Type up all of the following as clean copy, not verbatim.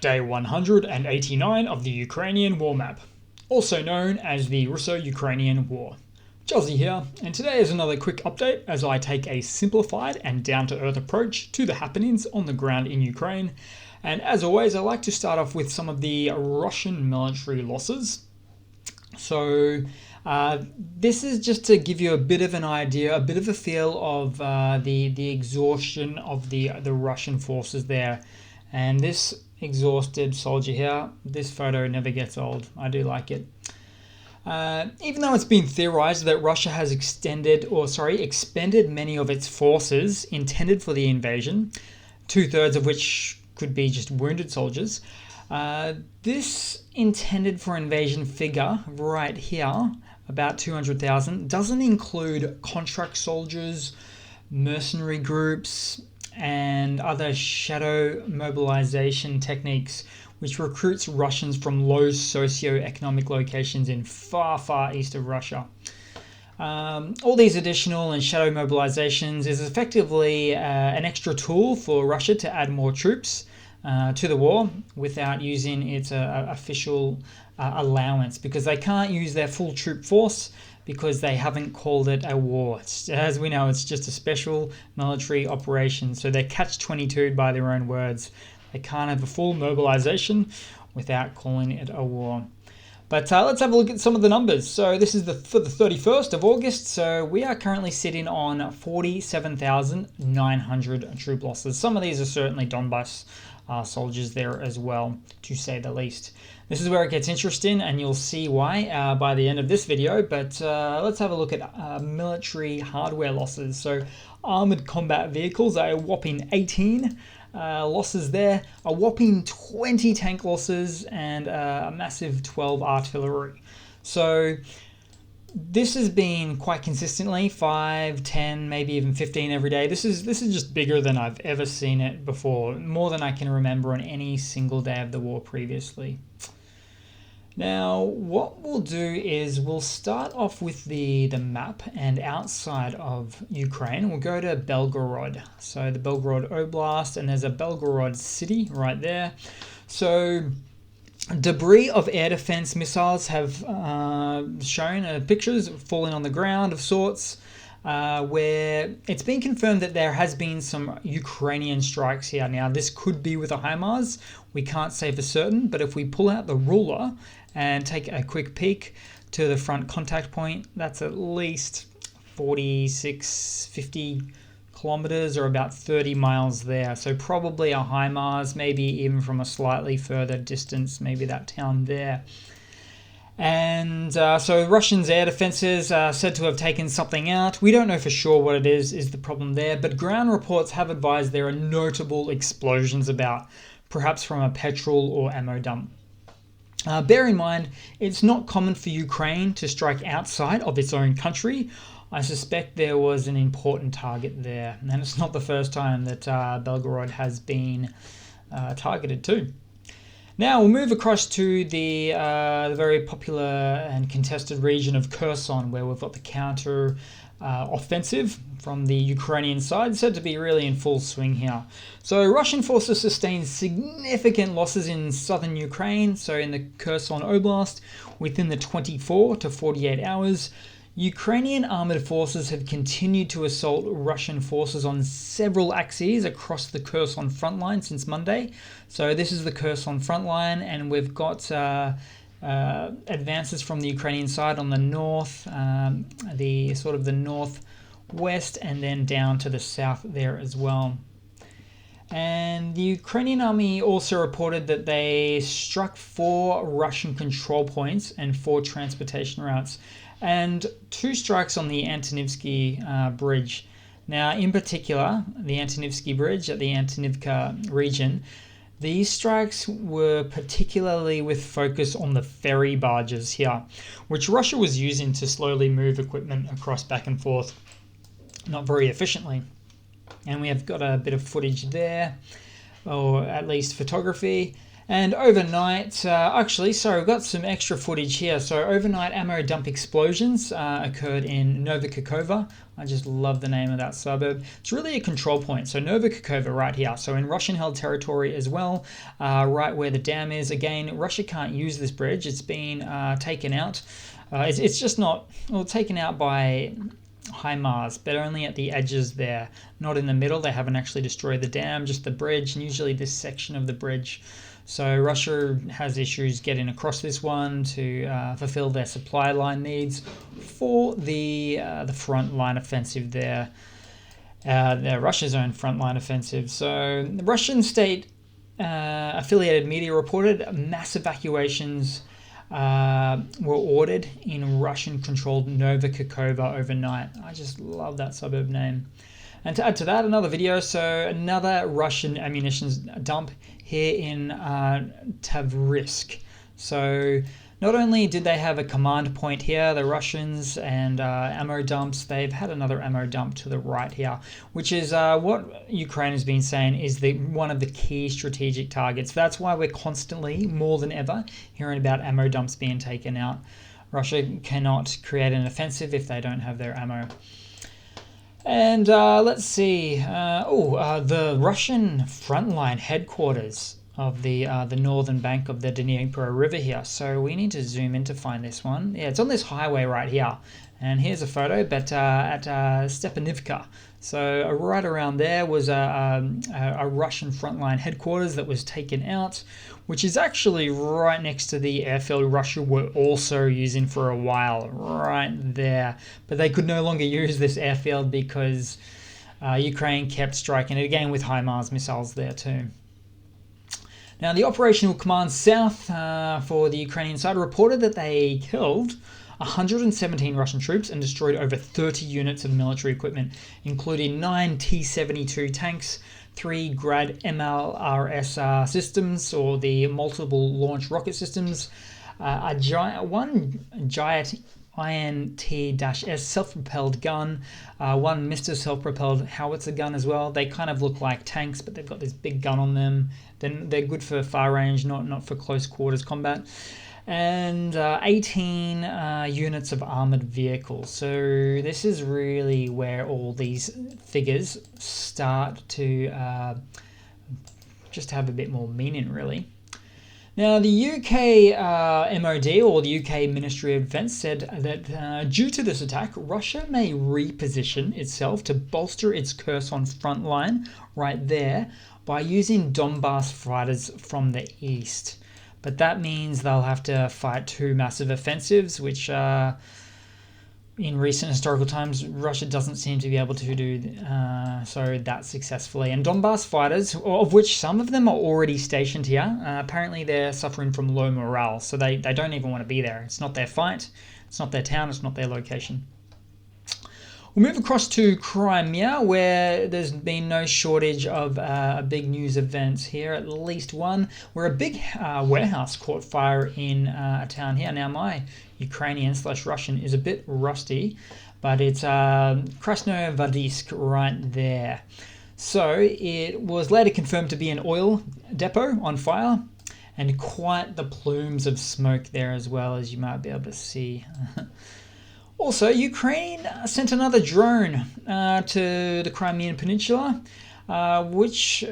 day 189 of the Ukrainian war map, also known as the Russo-Ukrainian War. Chelsea here, and today is another quick update as I take a simplified and down-to-earth approach to the happenings on the ground in Ukraine. And as always, I like to start off with some of the Russian military losses. So this is just to give you a bit of an idea, a bit of a feel of the exhaustion of the Russian forces there. And this exhausted soldier here, this photo never gets old. I do like it. Even though it's been theorized that Russia has expended many of its forces intended for the invasion, 2/3 of which could be just wounded soldiers, this intended for invasion figure right here, about 200,000, doesn't include contract soldiers, mercenary groups, and other shadow mobilization techniques, which recruits Russians from low socio-economic locations in far, far east of Russia. All these additional and shadow mobilizations is effectively an extra tool for Russia to add more troops to the war without using its official allowance, because they can't use their full troop force because they haven't called it a war. As we know, it's just a special military operation, so they're catch-22'd by their own words. They can't have a full mobilization without calling it a war. But let's have a look at some of the numbers. So this is for the 31st of August. So we are currently sitting on 47,900 troop losses. Some of these are certainly Donbass soldiers there as well, to say the least. This is where it gets interesting, and you'll see why by the end of this video. But let's have a look at military hardware losses. So armored combat vehicles are a whopping 18. Losses there, a whopping 20 tank losses, and a massive 12 artillery. So this has been quite consistently 5, 10, maybe even 15 every day. This is just bigger than I've ever seen it before, more than I can remember on any single day of the war previously. Now, what we'll do is we'll start off with the map, and outside of Ukraine, we'll go to Belgorod. So the Belgorod Oblast, and there's a Belgorod city right there. So debris of air defense missiles have shown pictures falling on the ground of sorts, where it's been confirmed that there has been some Ukrainian strikes here. Now, this could be with a HIMARS. We can't say for certain, but if we pull out the ruler and take a quick peek to the front contact point, that's at least 46, 50 kilometers, or about 30 miles there. So probably a HIMARS, maybe even from a slightly further distance, maybe that town there. And so Russians' air defenses are said to have taken something out. We don't know for sure what it is the problem there, but ground reports have advised there are notable explosions about, perhaps from a petrol or ammo dump. Bear in mind, it's not common for Ukraine to strike outside of its own country. I suspect there was an important target there, and it's not the first time that Belgorod has been targeted too. Now we'll move across to the very popular and contested region of Kherson, where we've got the counter offensive from the Ukrainian side, said to be really in full swing here. So Russian forces sustained significant losses in southern Ukraine, so in the Kherson Oblast, within the 24 to 48 hours. Ukrainian armored forces have continued to assault Russian forces on several axes across the Kherson front line since Monday. So this is the Kherson front line, and we've got advances from the Ukrainian side on the north, the northwest, and then down to the south there as well. And the Ukrainian army also reported that they struck 4 Russian control points and 4 transportation routes, and 2 strikes on the Antonivsky bridge. Now, in particular, the Antonivsky bridge at the Antonivka region, these strikes were particularly with focus on the ferry barges here, which Russia was using to slowly move equipment across back and forth, not very efficiently. And we have got a bit of footage there, or at least photography. And overnight, actually, sorry, we've got some extra footage here. So overnight ammo dump explosions occurred in Nova Kakova. I just love the name of that suburb. It's really a control point. So Nova Kakova right here. So in Russian-held territory as well, right where the dam is. Again, Russia can't use this bridge. It's been taken out. It's just not, well, taken out by HIMARS, but only at the edges there, not in the middle. They haven't actually destroyed the dam, just the bridge, and usually this section of the bridge. So Russia has issues getting across this one to fulfill their supply line needs for the front line offensive there, Russia's own front line offensive. So the Russian state affiliated media reported mass evacuations were ordered in Russian-controlled Nova Kakova overnight. I just love that suburb name. And to add to that, another video, so another Russian ammunition dump here in Tavrisk. So not only did they have a command point here, the Russians, and ammo dumps, they've had another ammo dump to the right here, which is what Ukraine has been saying is one of the key strategic targets. That's why we're constantly, more than ever, hearing about ammo dumps being taken out. Russia cannot create an offensive if they don't have their ammo. And let's see. The Russian frontline headquarters of the northern bank of the Dnieper River here. So we need to zoom in to find this one. Yeah, it's on this highway right here. And here's a photo, but at Stepanivka. So right around there was a Russian frontline headquarters that was taken out, which is actually right next to the airfield Russia were also using for a while, right there. But they could no longer use this airfield because Ukraine kept striking it again with HIMARS missiles there too. Now, the Operational Command South for the Ukrainian side reported that they killed 117 Russian troops and destroyed over 30 units of military equipment, including 9 T-72 tanks, 3 Grad MLRS systems, or the multiple launch rocket systems, one giant INT-S self-propelled gun, one Mr. self-propelled howitzer gun as well. They kind of look like tanks, but they've got this big gun on them. Then they're good for far range, not for close quarters combat. And 18 units of armored vehicles. So this is really where all these figures start to just have a bit more meaning, really. Now, the UK MOD, or the UK Ministry of Defence, said that due to this attack, Russia may reposition itself to bolster its Kherson frontline right there by using Donbass fighters from the east. But that means they'll have to fight 2 massive offensives, which in recent historical times, Russia doesn't seem to be able to do so that successfully. And Donbass fighters, of which some of them are already stationed here, apparently they're suffering from low morale, so they don't even want to be there. It's not their fight, it's not their town, it's not their location. We'll move across to Crimea, where there's been no shortage of big news events here, at least one, where a big warehouse caught fire in a town here. Now, my Ukrainian/Russian is a bit rusty, but it's Krasnovodsk right there. So it was later confirmed to be an oil depot on fire, and quite the plumes of smoke there as well, as you might be able to see. Also, Ukraine sent another drone to the Crimean Peninsula, which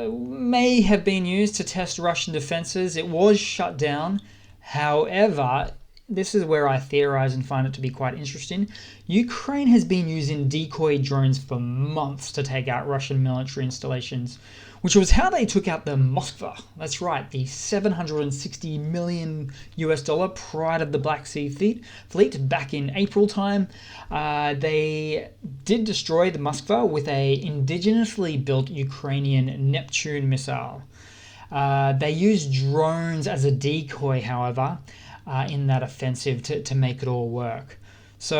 may have been used to test Russian defenses. It was shut down. However, this is where I theorize and find it to be quite interesting. Ukraine has been using decoy drones for months to take out Russian military installations, which was how they took out the Moskva. That's right, the $760 million pride of the Black Sea fleet back in April time. They did destroy the Moskva with a indigenously built Ukrainian Neptune missile. They used drones as a decoy, however, in that offensive to make it all work. So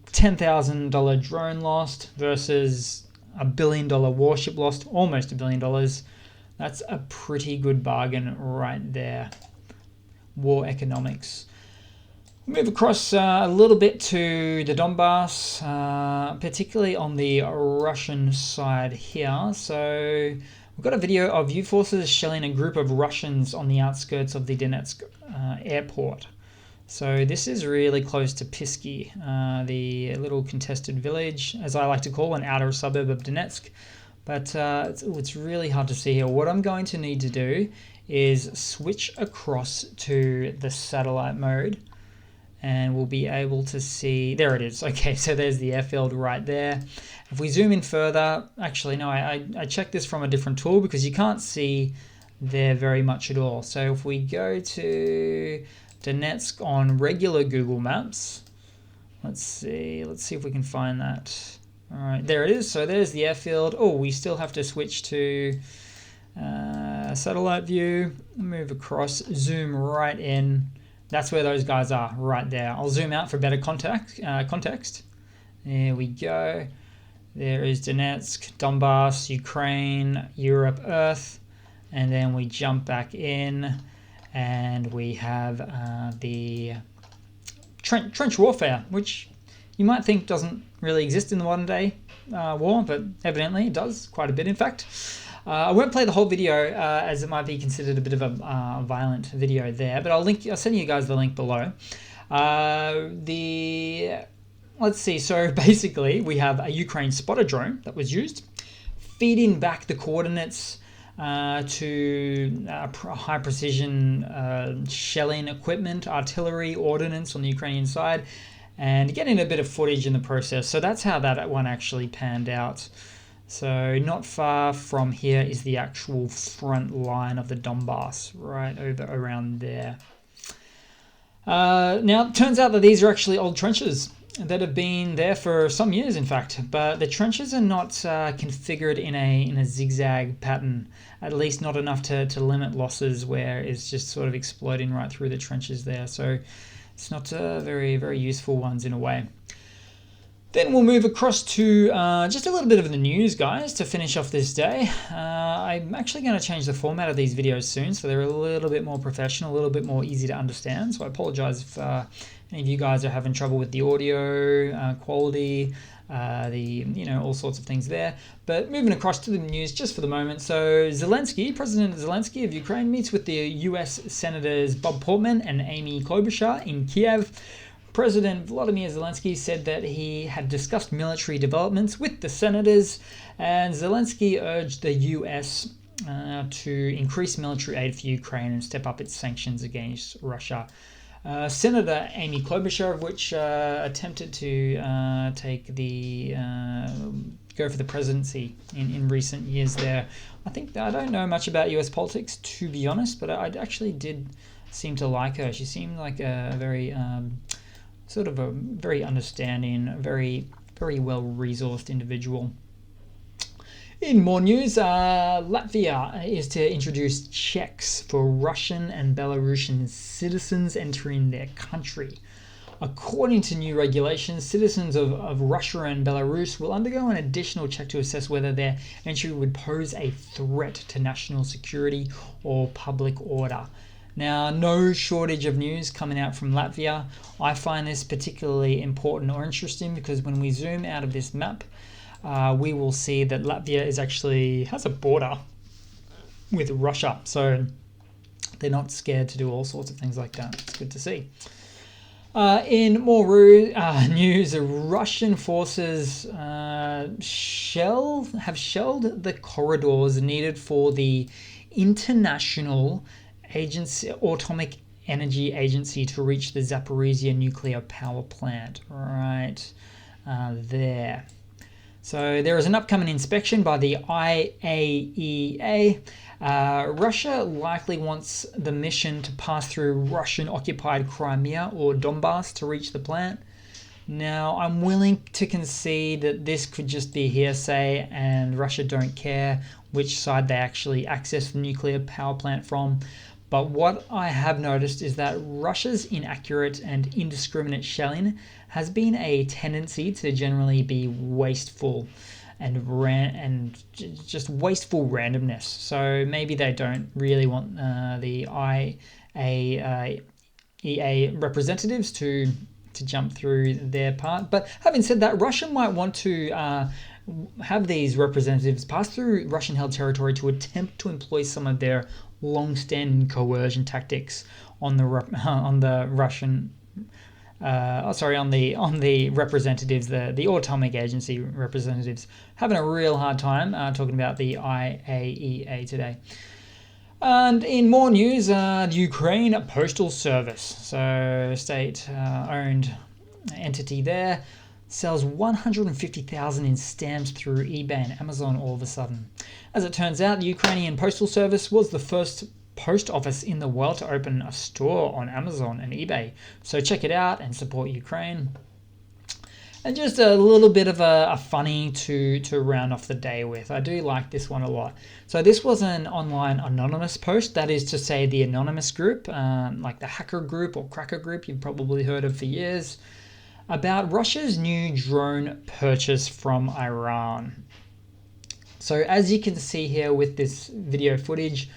$10,000 drone lost versus $1 billion warship lost, almost $1 billion. That's a pretty good bargain right there. War economics. Move across a little bit to the Donbass, particularly on the Russian side here. So We've got a video of U forces shelling a group of Russians on the outskirts of the Donetsk airport. So this is really close to Pisky, the little contested village, as I like to call an outer suburb of Donetsk. But it's really hard to see here. What I'm going to need to do is switch across to the satellite mode, and we'll be able to see, there it is. Okay, so there's the airfield right there. If we zoom in further, actually no, I checked this from a different tool because you can't see there very much at all. So if we go to Donetsk on regular Google Maps, let's see if we can find that. All right, there it is. So there's the airfield. Oh, we still have to switch to satellite view, move across, zoom right in. That's where those guys are, right there. I'll zoom out for better context. There we go. There is Donetsk, Donbass, Ukraine, Europe, Earth. And then we jump back in and we have the trench warfare, which you might think doesn't really exist in the modern day war, but evidently it does, quite a bit in fact. I won't play the whole video as it might be considered a bit of a violent video there, but I'll send you guys the link below. Let's see, so basically we have a Ukraine spotter drone that was used, feeding back the coordinates to high precision shelling equipment, artillery, ordnance on the Ukrainian side, and getting a bit of footage in the process. So that's how that one actually panned out. So not far from here is the actual front line of the Donbass, right over around there. Now it turns out that these are actually old trenches that have been there for some years, in fact, but the trenches are not configured in a zigzag pattern, at least not enough to limit losses where it's just sort of exploding right through the trenches there. So it's not very, very useful ones in a way. Then we'll move across to just a little bit of the news, guys, to finish off this day. I'm actually going to change the format of these videos soon, so they're a little bit more professional, a little bit more easy to understand. So I apologize if any of you guys are having trouble with the audio quality, all sorts of things there. But moving across to the news just for the moment. So President Zelensky of Ukraine meets with the US Senators Bob Portman and Amy Klobuchar in Kiev. President Volodymyr Zelensky said that he had discussed military developments with the senators, and Zelensky urged the US to increase military aid for Ukraine and step up its sanctions against Russia. Senator Amy Klobuchar, of which attempted to go for the presidency in recent years there. I don't know much about US politics, to be honest, but I actually did seem to like her. She seemed like a very sort of a very understanding, very, very well-resourced individual. In more news, Latvia is to introduce checks for Russian and Belarusian citizens entering their country. According to new regulations, citizens of Russia and Belarus will undergo an additional check to assess whether their entry would pose a threat to national security or public order. Now, no shortage of news coming out from Latvia. I find this particularly important or interesting because when we zoom out of this map, we will see that Latvia has a border with Russia. So they're not scared to do all sorts of things like that. It's good to see. In more news, Russian forces have shelled the corridors needed for the International Atomic Energy Agency to reach the Zaporizhia nuclear power plant, right there. So there is an upcoming inspection by the IAEA. Russia likely wants the mission to pass through Russian-occupied Crimea or Donbass to reach the plant. Now, I'm willing to concede that this could just be hearsay and Russia don't care which side they actually access the nuclear power plant from. But what I have noticed is that Russia's inaccurate and indiscriminate shelling has been a tendency to generally be wasteful and just wasteful randomness. So maybe they don't really want the IAEA representatives to jump through their part. But having said that, Russia might want to have these representatives pass through Russian-held territory to attempt to employ some of their long-standing coercion tactics on the Russian. On the representatives, the Atomic Agency representatives, having a real hard time talking about the IAEA today. And in more news, Ukraine Postal Service, so state-owned entity there, sells 150,000 in stamps through eBay and Amazon all of a sudden. As it turns out, the Ukrainian Postal Service was the first post office in the world to open a store on Amazon and eBay. So check it out and support Ukraine. And just a little bit of a funny to round off the day with. I do like this one a lot. So this was an online anonymous post. That is to say the anonymous group, like the hacker group or cracker group you've probably heard of for years, about Russia's new drone purchase from Iran. So as you can see here with this video footage,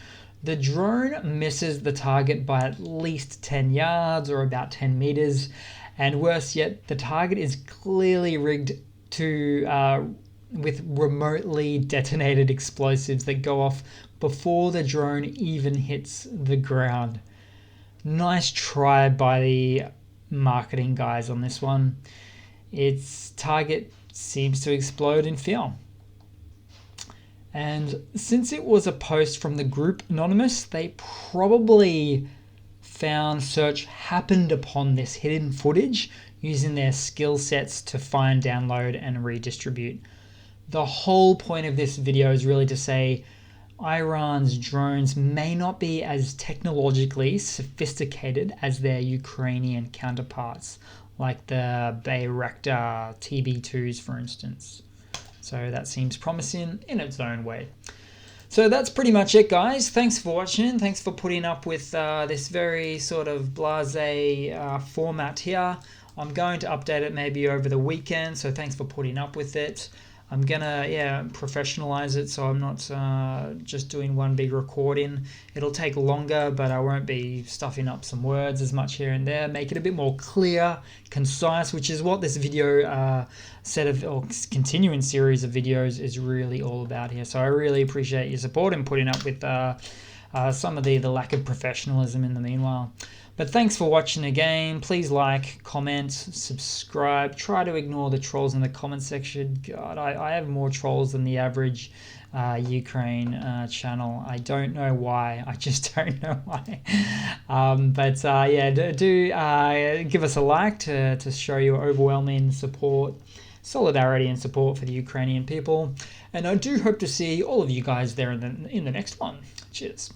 the drone misses the target by at least 10 yards or about 10 meters. And worse yet, the target is clearly rigged to with remotely detonated explosives that go off before the drone even hits the ground. Nice try by the marketing guys on this one. Its target seems to explode in film. And since it was a post from the group Anonymous, they probably happened upon this hidden footage using their skill sets to find, download, and redistribute. The whole point of this video is really to say Iran's drones may not be as technologically sophisticated as their Ukrainian counterparts, like the Bayraktar TB2s, for instance. So that seems promising in its own way. So that's pretty much it, guys. Thanks for watching. Thanks for putting up with this very sort of blasé format here. I'm going to update it maybe over the weekend, so thanks for putting up with it. I'm gonna professionalize it, so I'm not just doing one big recording. It'll take longer, but I won't be stuffing up some words as much here and there. Make it a bit more clear, concise, which is what this video continuing series of videos is really all about here. So I really appreciate your support in putting up with some of the lack of professionalism in the meanwhile. But thanks for watching again. Please like, comment, subscribe. Try to ignore the trolls in the comment section. God, I have more trolls than the average Ukraine channel. I don't know why. I just don't know why. Do give us a like to show your overwhelming support, solidarity and support for the Ukrainian people. And I do hope to see all of you guys there in the next one. Cheers.